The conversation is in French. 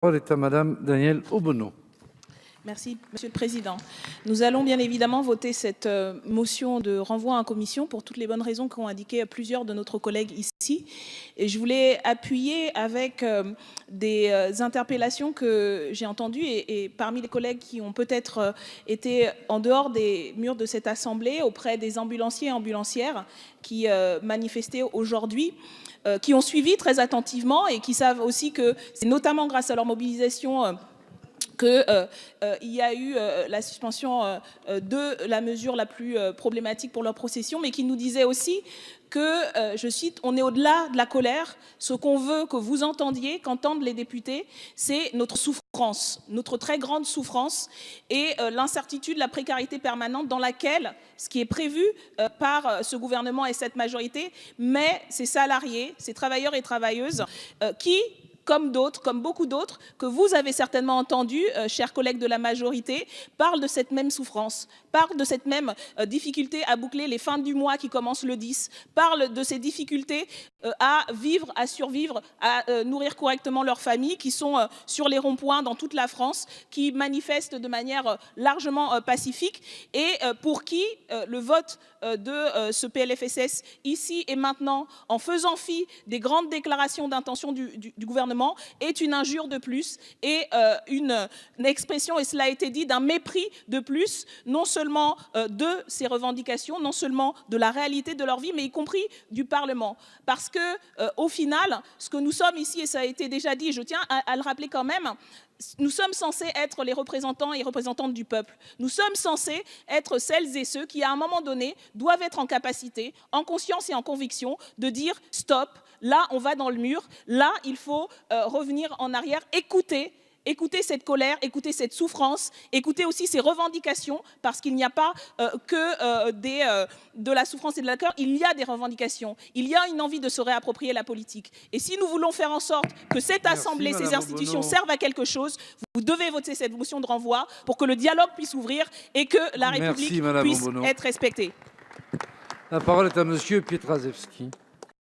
parole est à Madame Danièle Obono. Merci, Monsieur le Président. Nous allons bien évidemment voter cette motion de renvoi en commission pour toutes les bonnes raisons qu'ont indiqué plusieurs de notre collègues ici. Et je voulais appuyer avec des interpellations que j'ai entendues et parmi les collègues qui ont peut-être été en dehors des murs de cette Assemblée auprès des ambulanciers et ambulancières qui manifestaient aujourd'hui, qui ont suivi très attentivement et qui savent aussi que c'est notamment grâce à leur mobilisation qu'il y a eu la suspension de la mesure la plus problématique pour leur procession, mais qui nous disait aussi que, je cite, on est au-delà de la colère. Ce qu'on veut que vous entendiez, qu'entendent les députés, c'est notre souffrance, notre très grande souffrance et l'incertitude, la précarité permanente dans laquelle, ce qui est prévu par ce gouvernement et cette majorité, met ces salariés, ces travailleurs et travailleuses qui, comme d'autres, comme beaucoup d'autres, que vous avez certainement entendu, chers collègues de la majorité, parlent de cette même souffrance, parlent de cette même difficulté à boucler les fins du mois qui commencent le 10, parlent de ces difficultés à vivre, à survivre, à nourrir correctement leurs familles, qui sont sur les ronds-points dans toute la France, qui manifestent de manière largement pacifique et pour qui le vote de ce PLFSS ici et maintenant, en faisant fi des grandes déclarations d'intention du gouvernement, est une injure de plus et une expression, et cela a été dit, d'un mépris de plus, non seulement de ces revendications, non seulement de la réalité de leur vie, mais y compris du Parlement. Parce que, au final, ce que nous sommes ici, et ça a été déjà dit, et je tiens à le rappeler quand même, nous sommes censés être les représentants et représentantes du peuple. Nous sommes censés être celles et ceux qui, à un moment donné, doivent être en capacité, en conscience et en conviction, de dire « stop ». Là, on va dans le mur. Là, il faut revenir en arrière, écouter cette colère, écouter cette souffrance, écouter aussi ces revendications, parce qu'il n'y a pas que de la souffrance et de la cœur, il y a des revendications, il y a une envie de se réapproprier la politique. Et si nous voulons faire en sorte que cette Assemblée, ces institutions servent à quelque chose, vous devez voter cette motion de renvoi pour que le dialogue puisse ouvrir et que la République puisse être respectée. La parole est à Monsieur Pietraszewski.